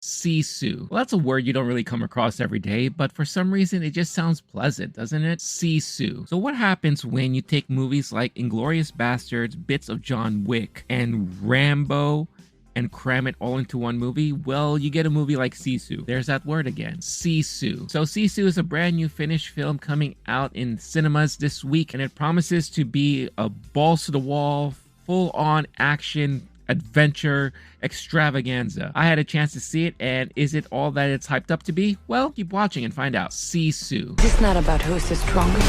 Sisu. Well, that's a word you don't really come across every day, but for some reason it just sounds pleasant, doesn't it? Sisu. So what happens when you take movies like Inglourious Basterds, bits of John Wick, and Rambo, and cram it all into one movie? Well, you get a movie like Sisu. There's that word again, Sisu. So Sisu is a brand new Finnish film coming out in cinemas this week, and it promises to be a balls to the wall, full-on action adventure extravaganza. I had a chance to see it, and is it all that it's hyped up to be? Well, keep watching and find out. Sisu. This is not about who's the strongest.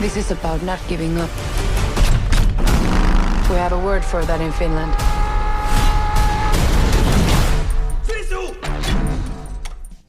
This is about not giving up. We have a word for that in Finland.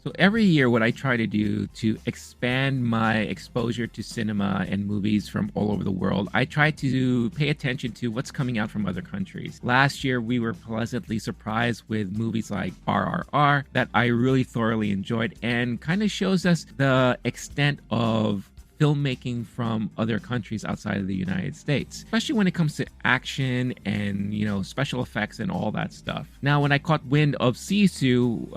So every year what I try to do to expand my exposure to cinema and movies from all over the world, I try to pay attention to what's coming out from other countries. Last year we were pleasantly surprised with movies like RRR that I really thoroughly enjoyed, and kind of shows us the extent of filmmaking from other countries outside of the United States, especially when it comes to action and, you know, special effects and all that stuff. Now, when I caught wind of Sisu,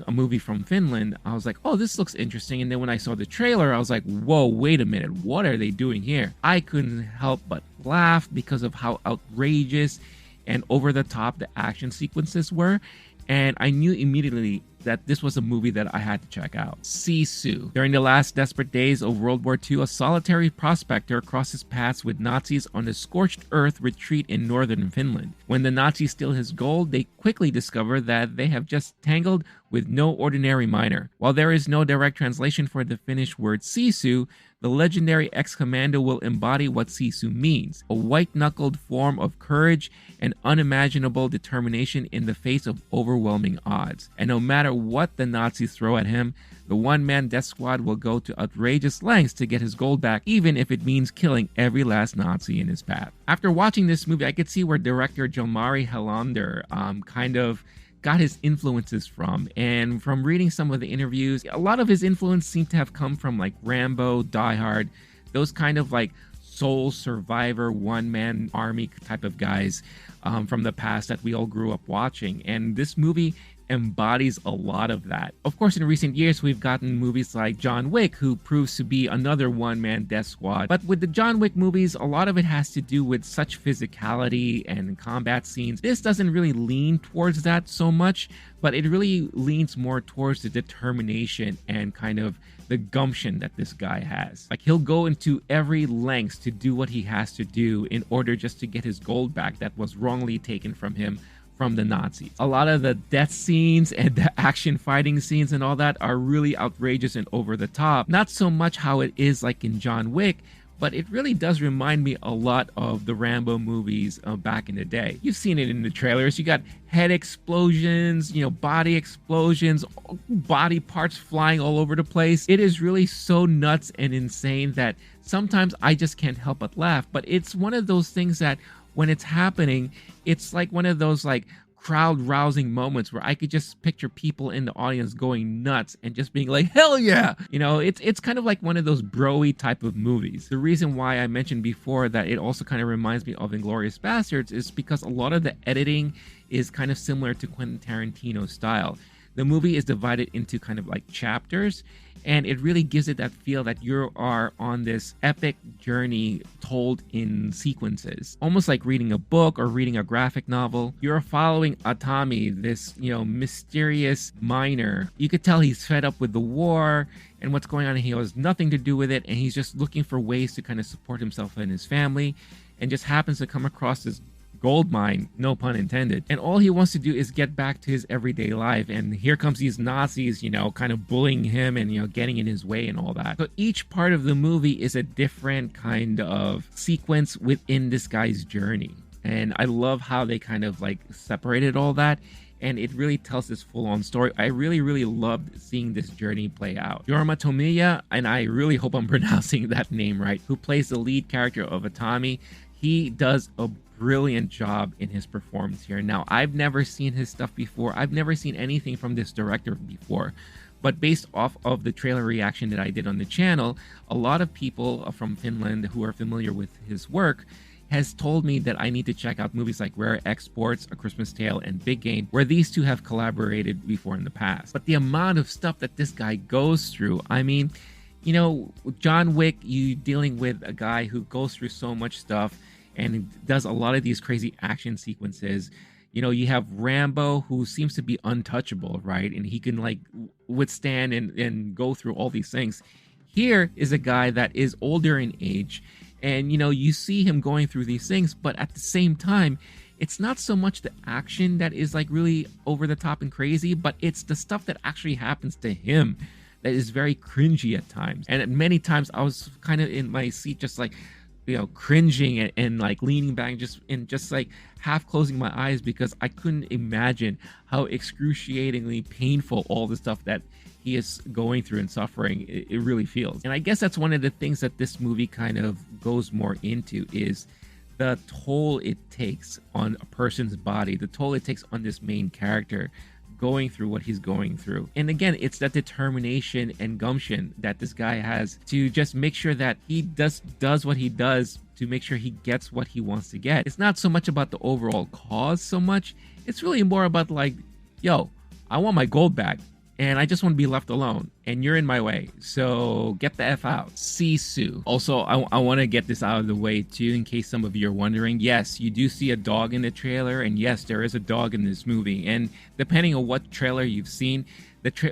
a movie from Finland, I was like, oh, this looks interesting. And then when I saw the trailer, I was like, whoa, wait a minute, what are they doing here? I couldn't help but laugh because of how outrageous and over the top the action sequences were. And I knew immediately that this was a movie that I had to check out. Sisu. During the last desperate days of World War II, a solitary prospector crosses paths with Nazis on a scorched-earth retreat in northern Finland. When the Nazis steal his gold, they quickly discover that they have just tangled with no ordinary miner. While there is no direct translation for the Finnish word Sisu, the legendary ex-commando will embody what Sisu means, a white-knuckled form of courage and unimaginable determination in the face of overwhelming odds. And no matter what the Nazis throw at him, the one-man death squad will go to outrageous lengths to get his gold back, even if it means killing every last Nazi in his path. After watching this movie, I could see where director Jalmari Helander kind of got his influences from, and from reading some of the interviews, a lot of his influence seemed to have come from like Rambo, Die Hard, those kind of like soul survivor, one-man army type of guys from the past that we all grew up watching. And this movie embodies a lot of that. Of course, in recent years, we've gotten movies like John Wick, who proves to be another one-man death squad. But with the John Wick movies, a lot of it has to do with such physicality and combat scenes. This doesn't really lean towards that so much, but it really leans more towards the determination and kind of the gumption that this guy has. Like, he'll go into every length to do what he has to do in order just to get his gold back that was wrongly taken from him from the Nazis. A lot of the death scenes and the action fighting scenes and all that are really outrageous and over the top. Not so much how it is like in John Wick, but it really does remind me a lot of the Rambo movies back in the day. You've seen it in the trailers. You got head explosions, you know, body explosions, body parts flying all over the place. It is really so nuts and insane that sometimes I just can't help but laugh. But it's one of those things that when it's happening, it's like one of those like crowd-rousing moments where I could just picture people in the audience going nuts and just being like, hell yeah! You know, it's kind of like one of those bro-y type of movies. The reason why I mentioned before that it also kind of reminds me of Inglourious Basterds is because a lot of the editing is kind of similar to Quentin Tarantino's style. The movie is divided into kind of like chapters, and it really gives it that feel that you are on this epic journey told in sequences. Almost like reading a book or reading a graphic novel. You're following Atami, this, you know, mysterious miner. You could tell he's fed up with the war and what's going on, and he has nothing to do with it, and he's just looking for ways to kind of support himself and his family, and just happens to come across this gold mine, no pun intended. And all he wants to do is get back to his everyday life. And here comes these Nazis, you know, kind of bullying him and, you know, getting in his way and all that. So each part of the movie is a different kind of sequence within this guy's journey. And I love how they kind of like separated all that. And it really tells this full-on story. I really, really loved seeing this journey play out. Jorma Tommila, and I really hope I'm pronouncing that name right, who plays the lead character of Atami, he does a brilliant job in his performance here. Now, I've never seen his stuff before. I've never seen anything from this director before. But based off of the trailer reaction that I did on the channel, a lot of people from Finland who are familiar with his work has told me that I need to check out movies like Rare Exports, A Christmas Tale, and Big Game, where these two have collaborated before in the past. But the amount of stuff that this guy goes through, I mean, you know, John Wick, you dealing with a guy who goes through so much stuff and does a lot of these crazy action sequences. You know, you have Rambo, who seems to be untouchable, right? And he can like withstand and go through all these things. Here is a guy that is older in age, and you know, you see him going through these things, but at the same time, it's not so much the action that is like really over the top and crazy, but it's the stuff that actually happens to him that is very cringy at times. And at many times I was kind of in my seat just like, you know, cringing and like leaning back just like half closing my eyes, because I couldn't imagine how excruciatingly painful all the stuff that he is going through and suffering it really feels. And I guess that's one of the things that this movie kind of goes more into, is the toll it takes on a person's body, the toll it takes on this main character going through what he's going through. And again, it's that determination and gumption that this guy has to just make sure that he does what he does to make sure he gets what he wants to get. It's not so much about the overall cause so much. It's really more about like, yo, I want my gold back and I just want to be left alone, and you're in my way, so get the F out. Sisu. Also, I want to get this out of the way too, in case some of you are wondering. Yes, you do see a dog in the trailer, and yes, there is a dog in this movie. And depending on what trailer you've seen,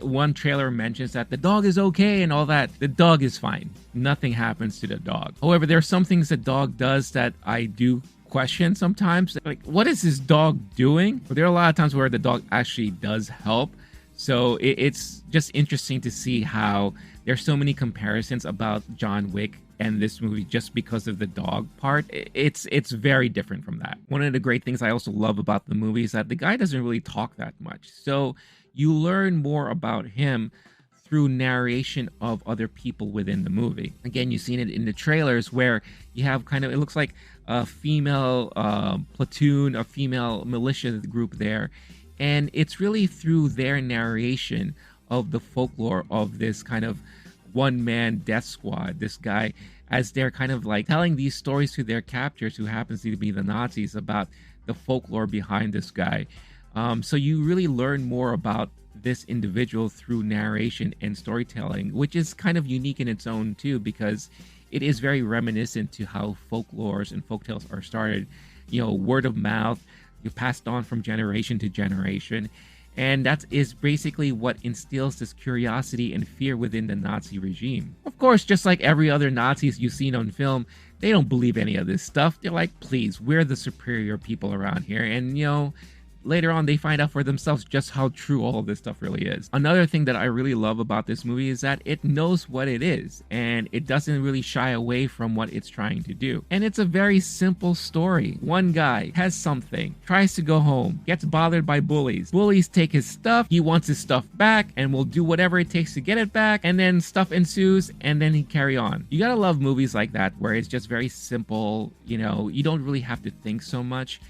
one trailer mentions that the dog is okay and all that. The dog is fine. Nothing happens to the dog. However, there are some things the dog does that I do question sometimes. Like, what is this dog doing? But there are a lot of times where the dog actually does help. So it's just interesting to see how there's so many comparisons about John Wick and this movie just because of the dog part. It's very different from that. One of the great things I also love about the movie is that the guy doesn't really talk that much. So you learn more about him through narration of other people within the movie. Again, you've seen it in the trailers where you have kind of, it looks like a female platoon, a female militia group there. And it's really through their narration of the folklore of this kind of one-man death squad, this guy, as they're kind of like telling these stories to their captors, who happens to be the Nazis, about the folklore behind this guy. So you really learn more about this individual through narration and storytelling, which is kind of unique in its own too, because it is very reminiscent to how folklores and folktales are started. You know, word of mouth, you passed on from generation to generation, and that is basically what instills this curiosity and fear within the Nazi regime. Of course, just like every other Nazis you've seen on film, they don't believe any of this stuff. They're like, please, we're the superior people around here. And you know, later on they find out for themselves just how true all of this stuff really is. Another thing that I really love about this movie is that it knows what it is, and it doesn't really shy away from what it's trying to do. And it's a very simple story. One guy has something, tries to go home, gets bothered by bullies. Bullies take his stuff, he wants his stuff back, and will do whatever it takes to get it back, and then stuff ensues, and then he carry on. You gotta love movies like that, where it's just very simple, you know, you don't really have to think so much.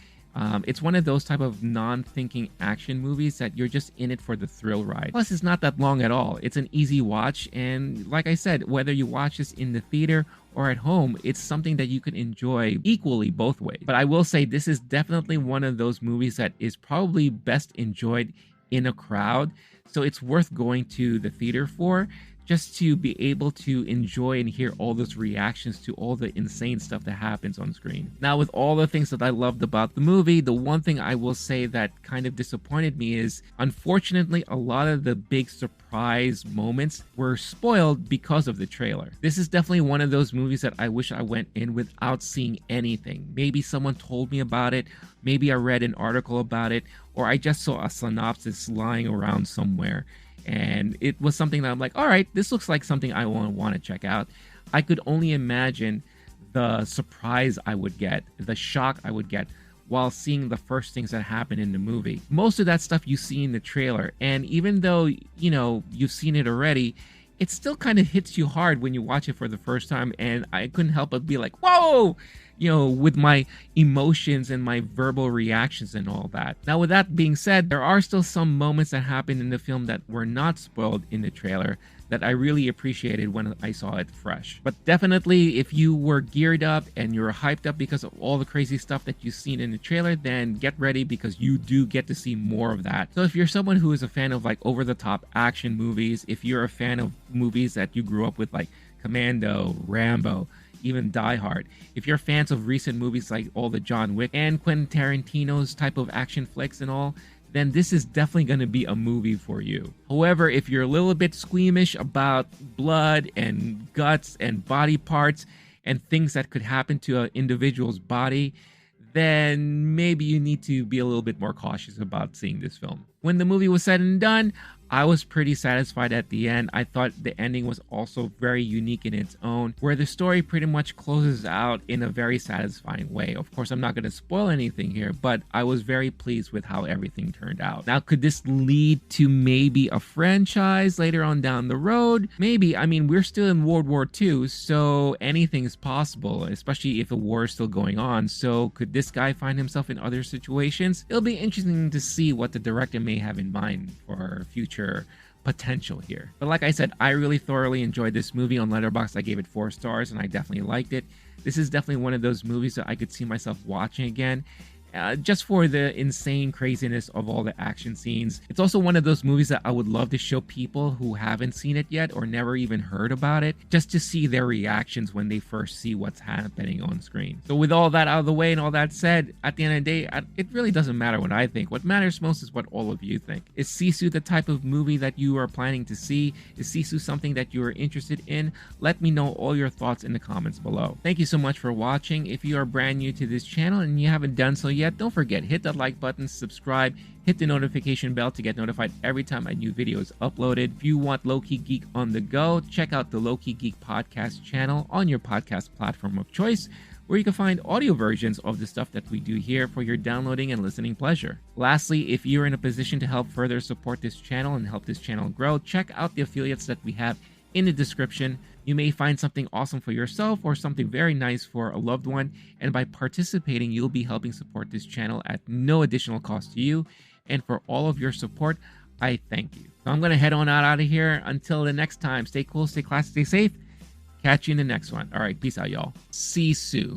It's one of those type of non-thinking action movies that you're just in it for the thrill ride. Plus, it's not that long at all. It's an easy watch, and like I said, whether you watch this in the theater or at home, it's something that you can enjoy equally both ways. But I will say this is definitely one of those movies that is probably best enjoyed in a crowd. So it's worth going to the theater for, just to be able to enjoy and hear all those reactions to all the insane stuff that happens on screen. Now, with all the things that I loved about the movie, the one thing I will say that kind of disappointed me is, unfortunately, a lot of the big surprise moments were spoiled because of the trailer. This is definitely one of those movies that I wish I went in without seeing anything. Maybe someone told me about it, maybe I read an article about it, or I just saw a synopsis lying around somewhere. And it was something that I'm like, all right, this looks like something I want to check out. I could only imagine the surprise I would get, the shock I would get while seeing the first things that happen in the movie. Most of that stuff you see in the trailer. And even though, you know, you've seen it already, it still kind of hits you hard when you watch it for the first time. And I couldn't help but be like, whoa, with my emotions and my verbal reactions and all that. Now, with that being said, there are still some moments that happened in the film that were not spoiled in the trailer that I really appreciated when I saw it fresh. But definitely, if you were geared up and you're hyped up because of all the crazy stuff that you've seen in the trailer, then get ready because you do get to see more of that. So if you're someone who is a fan of like over-the-top action movies, if you're a fan of movies that you grew up with like Commando, Rambo, even Die Hard, if you're fans of recent movies like all the John Wick and Quentin Tarantino's type of action flicks and all, then this is definitely going to be a movie for you. However, if you're a little bit squeamish about blood and guts and body parts and things that could happen to an individual's body, then maybe you need to be a little bit more cautious about seeing this film. When the movie was said and done, I was pretty satisfied at the end. I thought the ending was also very unique in its own, where the story pretty much closes out in a very satisfying way. Of course, I'm not going to spoil anything here, but I was very pleased with how everything turned out. Now, could this lead to maybe a franchise later on down the road? Maybe. I mean, we're still in World War II, so anything is possible, especially if a war is still going on. So could this guy find himself in other situations? It'll be interesting to see what the director may have in mind for future potential here. But like I said, I really thoroughly enjoyed this movie. On Letterboxd, I gave it 4 stars and I definitely liked it. This is definitely one of those movies that I could see myself watching again. Just for the insane craziness of all the action scenes. It's also one of those movies that I would love to show people who haven't seen it yet or never even heard about it, just to see their reactions when they first see what's happening on screen. So with all that out of the way and all that said, at the end of the day, it really doesn't matter what I think. What matters most is what all of you think. Is Sisu the type of movie that you are planning to see? Is Sisu something that you are interested in? Let me know all your thoughts in the comments below. Thank you so much for watching. If you are brand new to this channel and you haven't done so yet, don't forget, hit that like button, subscribe, hit the notification bell to get notified every time a new video is uploaded. If you want LOWKEY Geek on the go, check out the LOWKEY Geek podcast channel on your podcast platform of choice, where you can find audio versions of the stuff that we do here for your downloading and listening pleasure. Lastly, if you're in a position to help further support this channel and help this channel grow, check out the affiliates that we have in the description. You may find something awesome for yourself or something very nice for a loved one, and by participating, you'll be helping support this channel at no additional cost to you. And for all of your support, I thank you. So I'm going to head on out of here. Until the next time, stay cool, stay classy, stay safe. Catch you in the next one. All right, peace out, y'all. Sisu.